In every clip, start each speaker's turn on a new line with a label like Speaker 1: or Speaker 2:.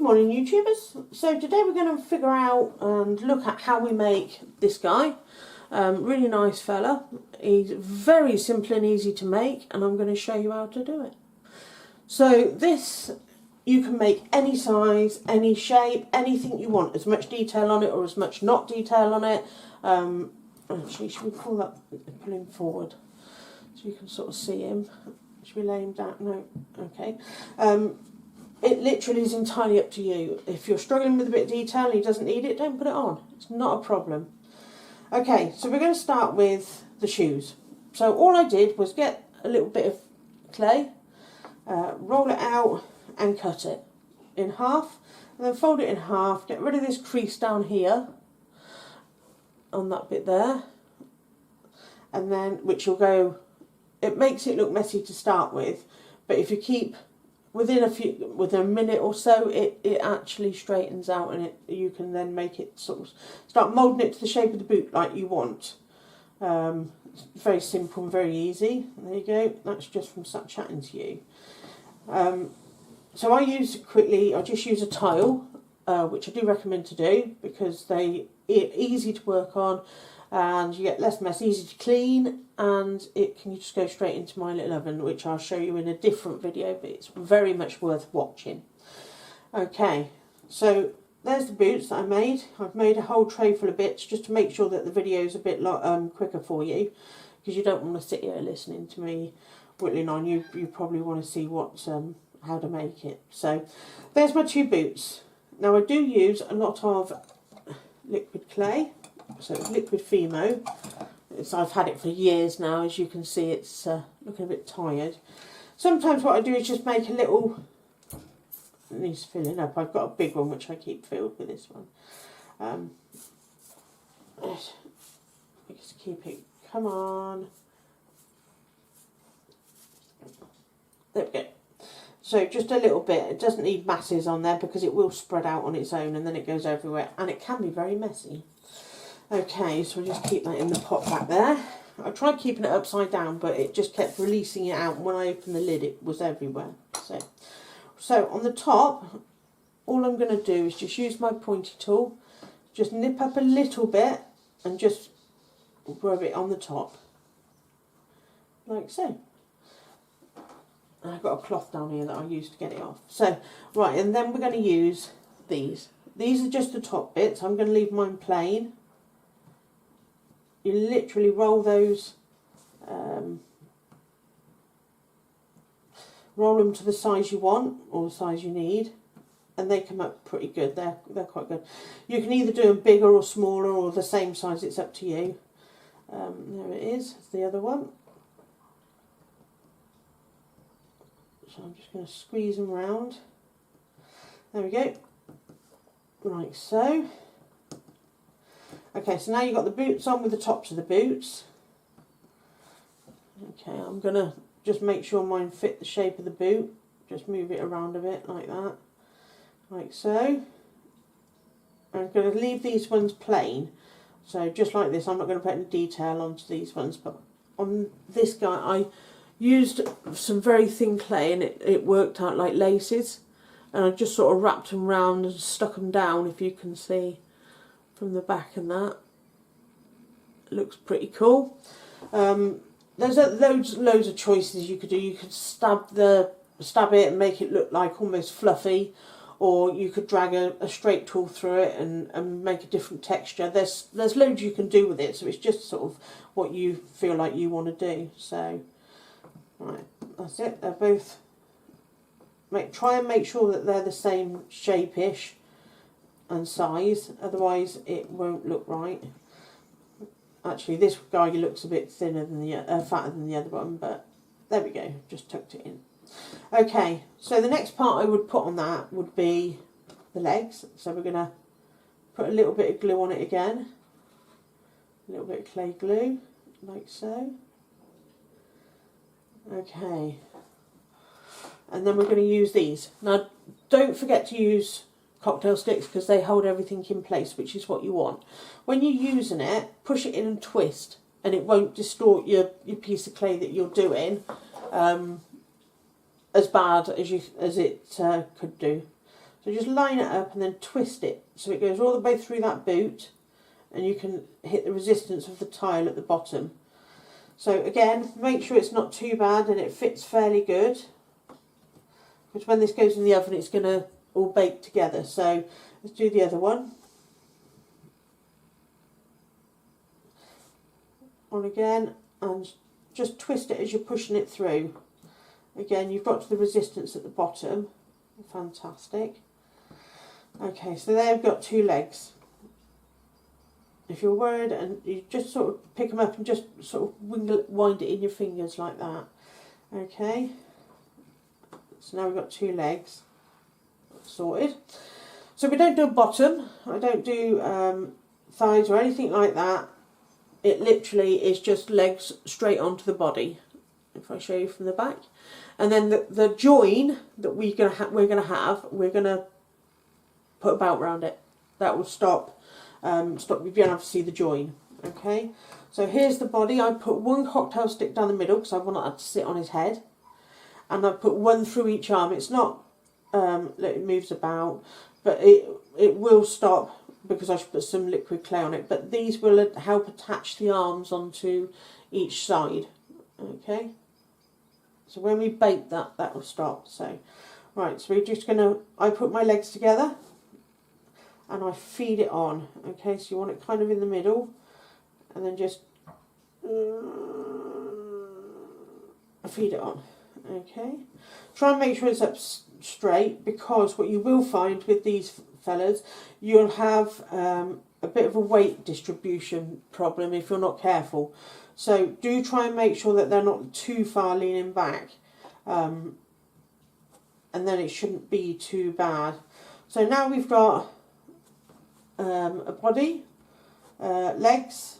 Speaker 1: morning YouTubers. So today we're going to figure out and look at how we make this guy. Really nice fella. He's very simple and easy to make, and I'm going to show you how to do it. So this, you can make any size, any shape, anything you want, as much detail on it or as much not detail on it. Actually, should we pull him forward so you can sort of see him? Should we lay him down? No, okay. It literally is entirely up to you. If you're struggling with a bit of detail and he doesn't need it, don't put it on. It's not a problem. Okay, so we're going to start with the shoes. So all I did was get a little bit of clay, roll it out and cut it in half, and then fold it in half, get rid of this crease down here on that bit there, and then, which will go, it makes it look messy to start with, but if you keep within a minute or so, it actually straightens out, and you can then make it sort of start moulding it to the shape of the boot like you want. It's very simple and very easy. There you go. That's just from sat chatting to you. So I just use a tile, which I do recommend to do because they're easy to work on, and you get less mess, easy to clean, and it can just go straight into my little oven, which I'll show you in a different video, but it's very much worth watching. Okay, so there's the boots that I made. I've made a whole tray full of bits just to make sure that the video is a bit quicker for you, because you don't want to sit here listening to me whittling on. You probably want to see how to make it. So there's my two boots. Now I do use a lot of liquid clay. So it's liquid Fimo. I've had it for years now. As you can see, it's looking a bit tired. Sometimes what I do is just make a little, it needs filling up. I've got a big one which I keep filled with this one. Just keep it, come on. There we go. So just a little bit. It doesn't need masses on there because it will spread out on its own and then it goes everywhere, and it can be very messy. Okay, so we'll just keep that in the pot back there. I tried keeping it upside down, but it just kept releasing it out, and when I opened the lid it was everywhere. So on the top, all I'm going to do is just use my pointy tool, just nip up a little bit and just rub it on the top, like so. And I've got a cloth down here that I used to get it off. So, right, and then we're going to use these. These are just the top bits. I'm going to leave mine plain. You literally roll those, roll them to the size you want or the size you need, and they come up pretty good. They're quite good. You can either do them bigger or smaller or the same size. It's up to you. There it is. It's the other one. So I'm just going to squeeze them round. There we go. Like so. Okay, so now you've got the boots on with the tops of the boots. Okay, I'm going to just make sure mine fit the shape of the boot. Just move it around a bit like that. Like so. I'm going to leave these ones plain. So just like this, I'm not going to put any detail onto these ones. But on this guy, I used some very thin clay and it worked out like laces. And I just sort of wrapped them round and stuck them down, if you can see from the back, and that it looks pretty cool. There's loads of choices you could do. You could stab it and make it look like almost fluffy, or you could drag a straight tool through it and make a different texture. There's loads you can do with it, so it's just sort of what you feel like you want to do. So right, that's it. They're both, try and make sure that they're the same shape-ish and size, otherwise it won't look right. Actually, this guy looks a bit thinner than fatter than the other one, but there we go, just tucked it in. Okay, so the next part I would put on that would be the legs. So we're going to put a little bit of glue on it again, a little bit of clay glue, like so. Okay, and then we're going to use these. Now, don't forget to use cocktail sticks because they hold everything in place, which is what you want. When you're using it, push it in and twist, and it won't distort your piece of clay that you're doing as bad as it could do. So just line it up and then twist it so it goes all the way through that boot, and you can hit the resistance of the tile at the bottom. So again, make sure it's not too bad and it fits fairly good, because when this goes in the oven it's going to all bake together. So let's do the other one. On again, and just twist it as you're pushing it through. Again, you've got to the resistance at the bottom. Fantastic. Okay, so there we've got 2 legs. If you're worried, and you just sort of pick them up and just sort of wind it in your fingers like that. Okay, so now we've got 2 legs sorted. So we don't do a bottom, I don't do thighs or anything like that. It literally is just legs straight onto the body. If I show you from the back, and then the join that we're gonna put a belt around it. That will stop you being able to see the join. Okay, so here's the body. I put 1 cocktail stick down the middle because I want that to sit on his head, and I put 1 through each arm. It's not it moves about, but it will stop because I should put some liquid clay on it. But these will help attach the arms onto each side. Okay. So when we bake that will stop. So, right, so we're just I put my legs together and I feed it on. Okay, so you want it kind of in the middle, and then just feed it on. Okay, try and make sure it's up straight, because what you will find with these fellas, you'll have a bit of a weight distribution problem if you're not careful. So do try and make sure that they're not too far leaning back, and then it shouldn't be too bad. So now we've got a body, legs,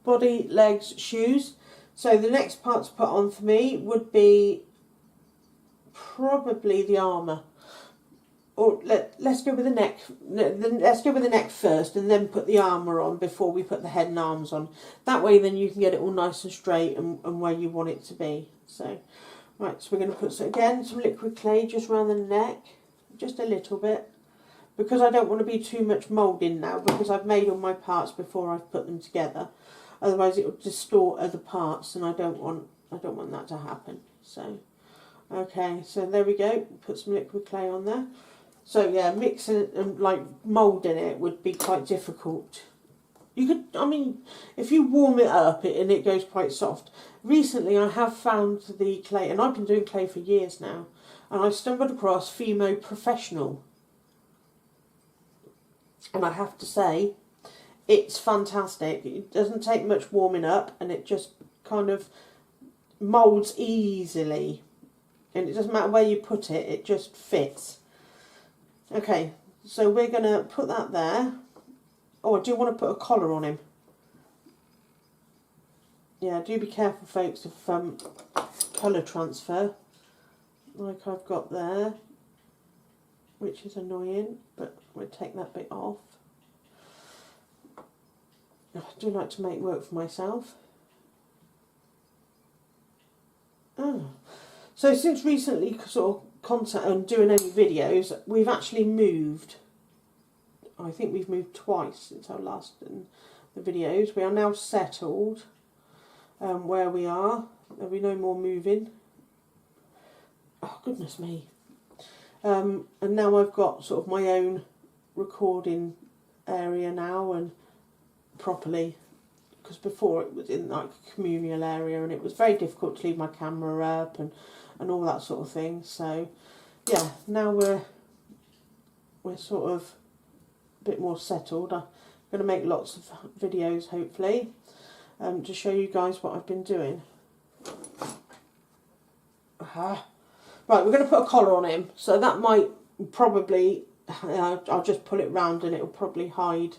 Speaker 1: body, legs, shoes. So the next part to put on for me would be probably the armour. Or let's go with the neck. Let's go with the neck first, and then put the armour on before we put the head and arms on. That way, then you can get it all nice and straight and where you want it to be. So, right. So we're going to put some liquid clay just around the neck, just a little bit, because I don't want to be too much moulding now, because I've made all my parts before I've put them together. Otherwise, it will distort other parts, and I don't want that to happen. So, okay. So there we go. Put some liquid clay on there. So yeah, mixing and like moulding it would be quite difficult. You could, I mean, if you warm it up and it goes quite soft. Recently I have found the clay, and I've been doing clay for years now, and I stumbled across Fimo Professional. And I have to say, it's fantastic. It doesn't take much warming up, and it just kind of moulds easily. And it doesn't matter where you put it, it just fits. Okay, so we're going to put that there. Oh, I do want to put a collar on him. Yeah, do be careful, folks, of colour transfer, like I've got there, which is annoying, but we'll take that bit off. I do like to make work for myself. Oh. So since recently sort of content and doing any videos, we've actually moved. I think we've moved twice since I last done the videos. We are now settled where we are. There'll be no more moving. Oh, goodness me. And now I've got sort of my own recording area now, and properly, because before it was in like a communal area, and it was very difficult to leave my camera up and all that sort of thing. So yeah, now we're sort of a bit more settled. I'm going to make lots of videos, hopefully, to show you guys what I've been doing. Right, we're going to put a collar on him, so that might probably, I'll just pull it round and it'll probably hide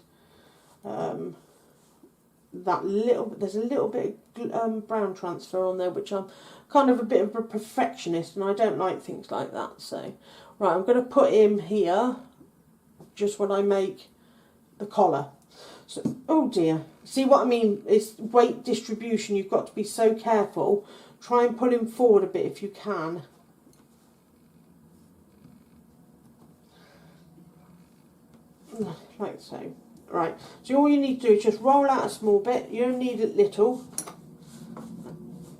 Speaker 1: that little, there's a little bit of brown transfer on there, which I'm kind of a bit of a perfectionist, and I don't like things like that. So, right, I'm going to put him here just when I make the collar. So, oh dear, see what I mean? It's weight distribution. You've got to be so careful. Try and pull him forward a bit if you can. like so. Right, so all you need to do is just roll out a small bit. You only need it little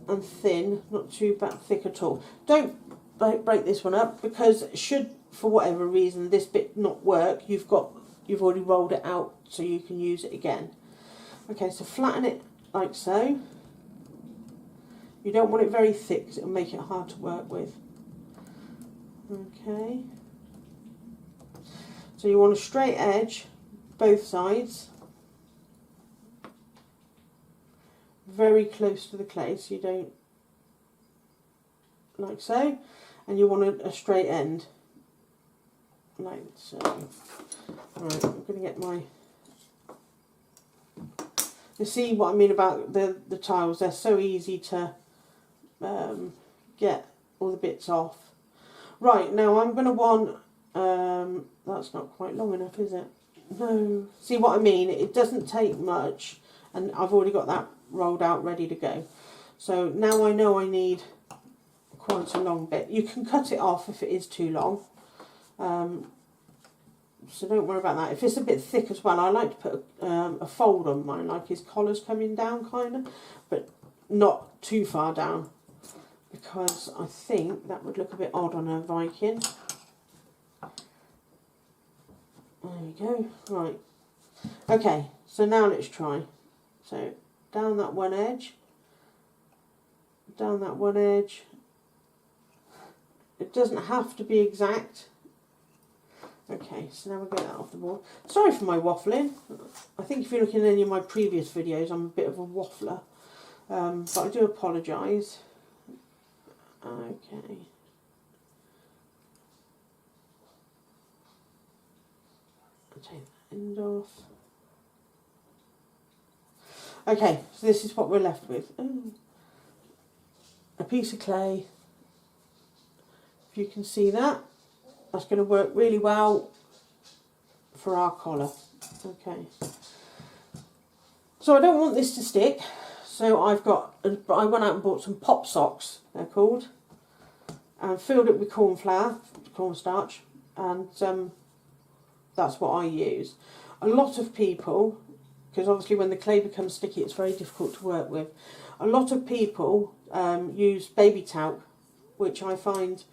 Speaker 1: and thin, not too thick at all. Don't break this one up, because should for whatever reason this bit not work, you've already rolled it out so you can use it again. Okay, so flatten it like so. You don't want it very thick because it'll make it hard to work with. Okay, so you want a straight edge both sides, very close to the clay so you don't, like so, and you want a straight end like so. Right, I'm going to get my, you see what I mean about the tiles, they're so easy to get all the bits off. Right, now I'm going to want, that's not quite long enough, is it? No. See what I mean? It doesn't take much, and I've already got that rolled out ready to go. So now I know I need quite a long bit. You can cut it off if it is too long. So don't worry about that. If it's a bit thick as well, I like to put a fold on mine, like his collar's coming down kind of, but not too far down, because I think that would look a bit odd on a Viking. There we go. Right. Okay, so now let's try. So down that one edge, down that one edge. It doesn't have to be exact. Okay, so now we'll get that off the board. Sorry for my waffling. I think if you're looking at any of my previous videos, I'm a bit of a waffler. But I do apologise. Okay. Take that end off. Okay, so this is what we're left with. Ooh. A piece of clay. If you can see that, that's going to work really well for our collar. Okay. So I don't want this to stick, so I went out and bought some pop socks, they're called, and filled it with cornstarch, and that's what I use. A lot of people, because obviously when the clay becomes sticky it's very difficult to work with, a lot of people use baby talc, which I find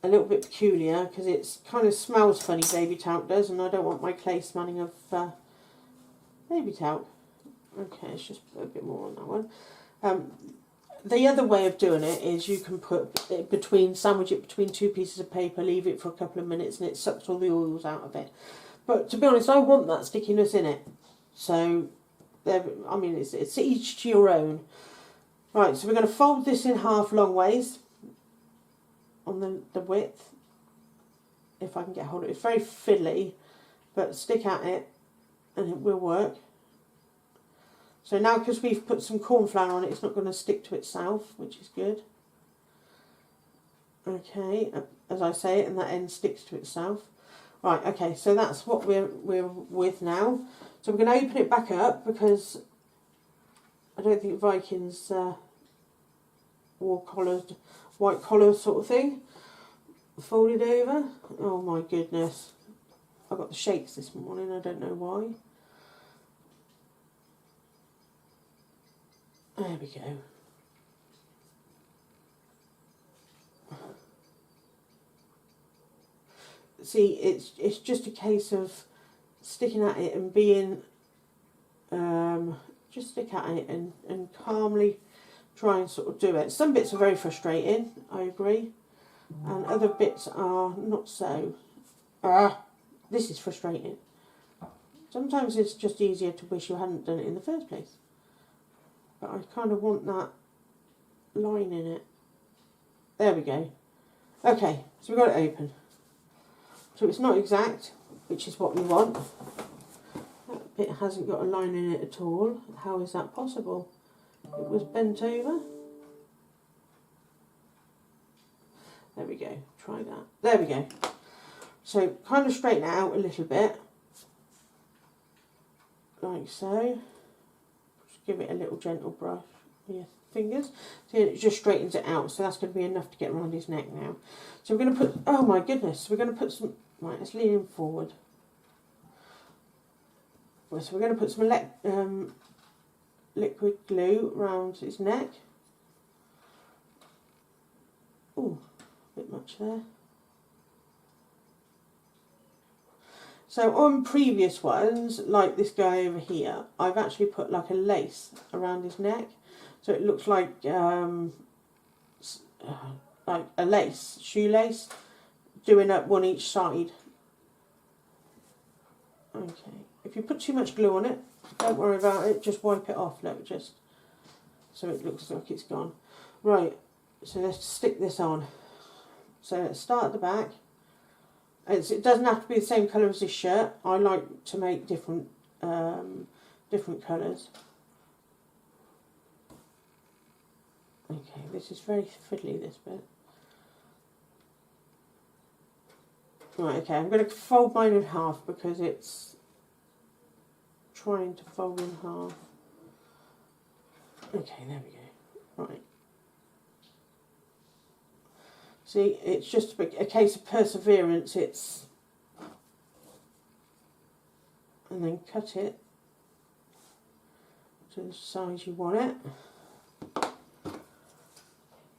Speaker 1: a little bit peculiar because it kind of smells funny, baby talc does, and I don't want my clay smelling of baby talc. Okay, it's just a bit more on that one. The other way of doing it is you can put it sandwich it between two pieces of paper, leave it for a couple of minutes, and it sucks all the oils out of it. But to be honest, I want that stickiness in it. So, I mean, it's each to your own. Right, so we're going to fold this in half long ways on the width, if I can get hold of it. It's very fiddly, but stick at it and it will work. So now, because we've put some corn flour on it, it's not going to stick to itself, which is good. Okay, as I say it, and that end sticks to itself. Right, okay, so that's what we're with now. So we're going to open it back up, because I don't think Vikings wore collared, white collar sort of thing. Folded over. Oh my goodness. I got the shakes this morning, I don't know why. There we go. See, it's just a case of sticking at it and being, just stick at it and calmly try and sort of do it. Some bits are very frustrating, I agree, and other bits are not so. This is frustrating. Sometimes it's just easier to wish you hadn't done it in the first place. But I kind of want that line in it. There we go. Okay, so we've got it open. So it's not exact, which is what we want. That bit hasn't got a line in it at all. How is that possible? It was bent over. There we go. Try that. There we go. So kind of straighten it out a little bit. Like so. Just give it a little gentle brush with your fingers. So it just straightens it out. So that's going to be enough to get around his neck now. So we're going to put, oh my goodness, we're going to put some, right, let's lean him forward. So we're going to put some liquid glue around his neck. Ooh, a bit much there. So on previous ones, like this guy over here, I've actually put like a lace around his neck, so it looks like a lace, shoelace, doing up one each side. Okay, if you put too much glue on it, don't worry about it, just wipe it off, look, just so it looks like it's gone. Right, so let's stick this on. So let's start at the back. It doesn't have to be the same colour as this shirt. I like to make different colours. Okay, this is very fiddly, this bit. Right, okay, I'm going to fold mine in half because it's trying to fold in half. Okay, there we go. Right. See, it's just a case of perseverance. It's, and then cut it to the size you want it,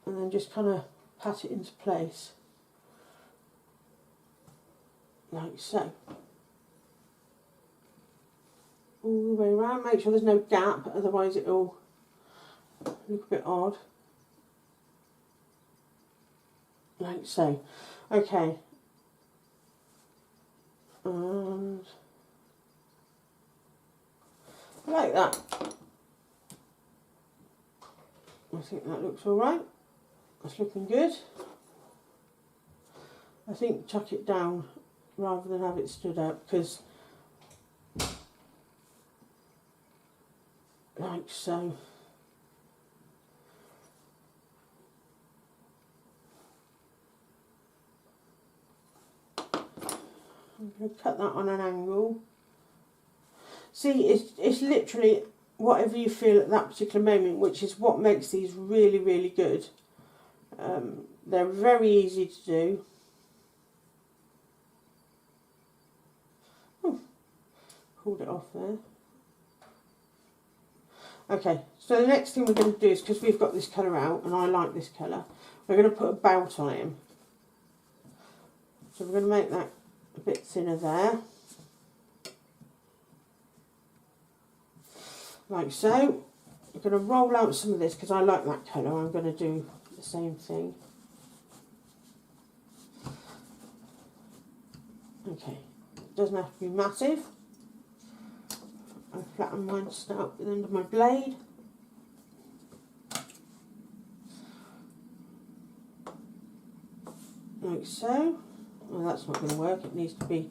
Speaker 1: and then just kind of pat it into place, like so. All the way around. Make sure there's no gap, otherwise it'll look a bit odd. Like so. Okay. And like that. I think that looks alright. That's looking good. I think tuck it down rather than have it stood up, because like so. I'm going to cut that on an angle. See, it's literally whatever you feel at that particular moment, which is what makes these really, really good. They're very easy to do. Oh, pulled it off there. Okay, so the next thing we're going to do is, because we've got this colour out, and I like this colour, we're going to put a bout on him. So we're going to make that a bit thinner there, like so. I'm going to roll out some of this because I like that colour. I'm going to do the same thing. Okay, it doesn't have to be massive. I flatten mine out with the end of my blade. Like so. Well, that's not going to work. It needs to be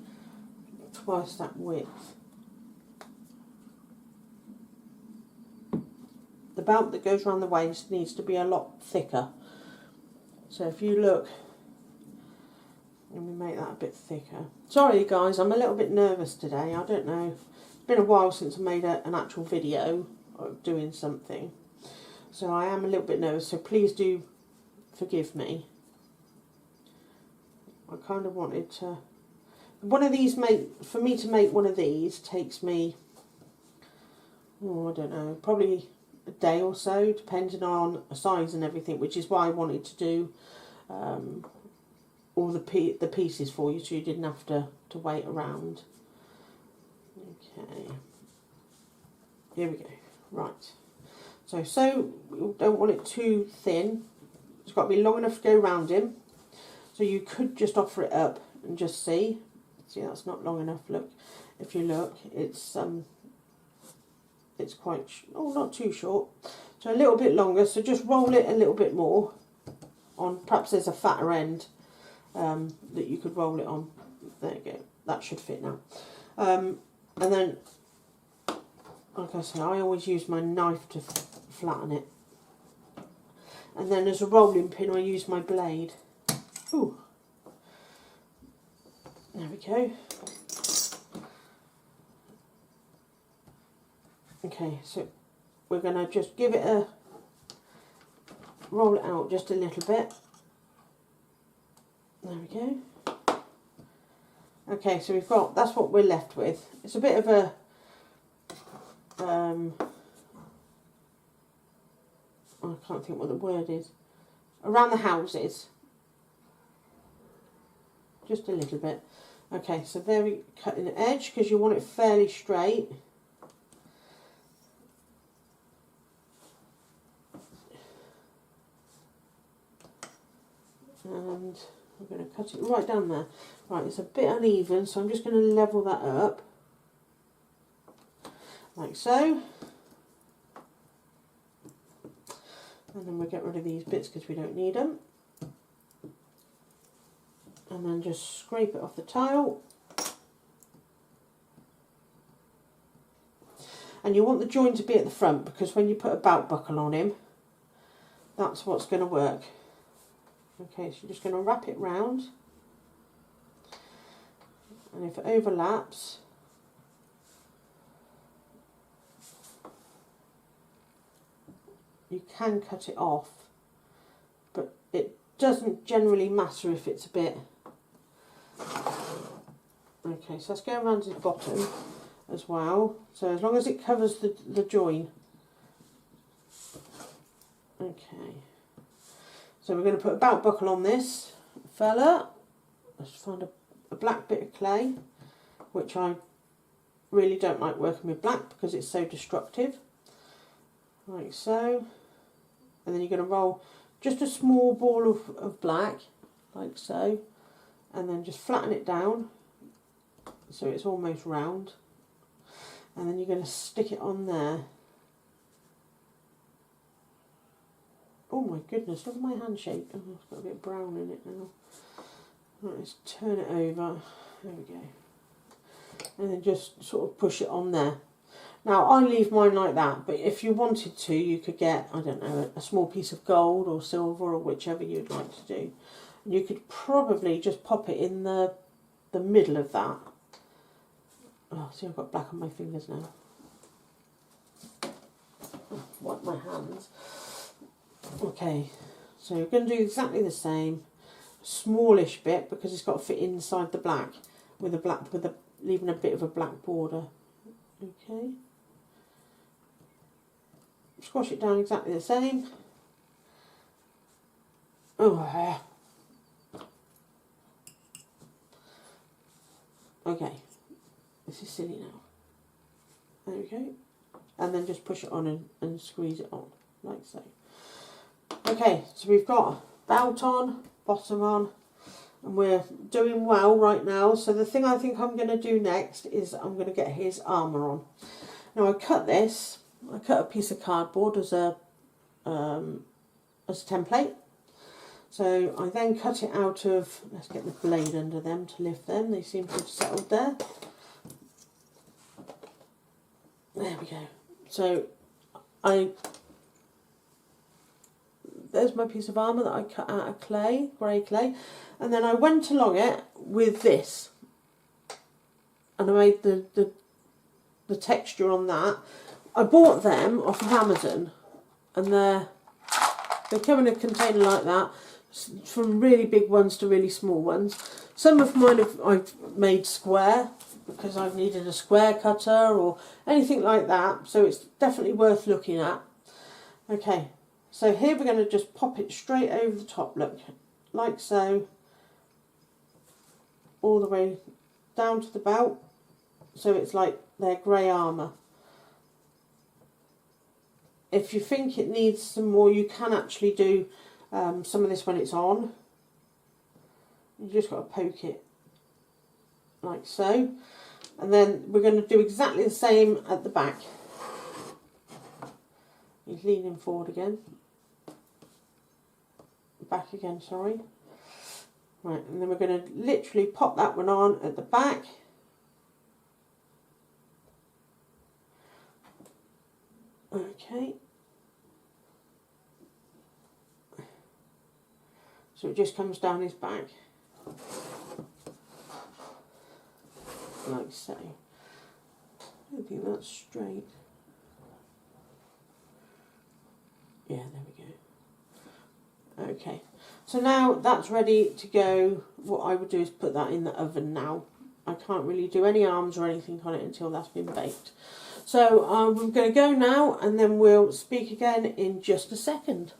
Speaker 1: twice that width. The belt that goes around the waist needs to be a lot thicker. So if you look, let me make that a bit thicker. Sorry guys, I'm a little bit nervous today. I don't know. It's been a while since I made an actual video of doing something. So I am a little bit nervous, so please do forgive me. I kind of wanted to, one of these for me to make one of these takes me, oh, I don't know, probably a day or so, depending on the size and everything, which is why I wanted to do all the pieces for you, so you didn't have to wait around. Okay, here we go. Right, so we don't want it too thin. It's got to be long enough to go around him. So you could just offer it up and just see. See, that's not long enough. Look, if you look, it's quite, oh, not too short. So a little bit longer. So just roll it a little bit more on. Perhaps there's a fatter end that you could roll it on. There you go. That should fit now. And then, like I say, I always use my knife to flatten it. And then as a rolling pin, I use my blade. Ooh. There we go. Okay, so we're going to just give it a, roll it out just a little bit. There we go. Okay, so we've got, that's what we're left with. It's a bit of a I can't think what the word is, around the houses, just a little bit. Okay, so there we cut an edge because you want it fairly straight. And I'm going to cut it right down there. Right, it's a bit uneven, so I'm just going to level that up, like so. And then we'll get rid of these bits because we don't need them. And then just scrape it off the tile. And you want the join to be at the front because when you put a belt buckle on him, that's what's going to work. Okay, so you're just going to wrap it round. And if it overlaps, you can cut it off, but it doesn't generally matter if it's a bit. Okay, so let's go around to the bottom as well. So as long as it covers the join. Okay. So we're going to put a belt buckle on this fella. Let's find a black bit of clay, which I really don't like working with black because it's so destructive. Like so. And then you're going to roll just a small ball of black, like so. And then just flatten it down so it's almost round. And then you're going to stick it on there. Oh my goodness, look at my hand shape. Oh, it's got a bit brown in it now. Right, let's turn it over. There we go. And then just sort of push it on there. Now, I leave mine like that, but if you wanted to, you could get, I don't know, a small piece of gold or silver or whichever you'd like to do. And you could probably just pop it in the middle of that. Oh, see, I've got black on my fingers now. Oh, wipe my hands. Okay, so you're going to do exactly the same. Smallish bit because it's got to fit inside the black with leaving a bit of a black border. Okay. Squash it down exactly the same. Oh. Okay. This is silly now. There we go. And then just push it on and squeeze it on, like so. Okay, so we've got belt on, bottom on, and we're doing well right now. So the thing I think I'm going to do next is I'm going to get his armour on. Now I cut a piece of cardboard as a template. So I then cut it out of, let's get the blade under them to lift them. They seem to have settled there. There we go. So there's my piece of armour that I cut out of clay, grey clay, and then I went along it with this, and I made the texture on that. I bought them off of Amazon, and they come in a container like that, from really big ones to really small ones. Some of mine I've made square because I've needed a square cutter or anything like that, so it's definitely worth looking at. Okay. So here we're going to just pop it straight over the top, look, like so, all the way down to the belt, so it's like their grey armour. If you think it needs some more, you can actually do some of this when it's on. You just got to poke it, like so. And then we're going to do exactly the same at the back. He's leaning forward again. Back again, sorry. Right, and then we're going to literally pop that one on at the back. Okay. So it just comes down his back. Like so. I don't think that's straight. Yeah, there we go. Okay, so now that's ready to go. What I would do is put that in the oven now. I can't really do any arms or anything on it until that's been baked. So I'm going to go now, and then we'll speak again in just a second.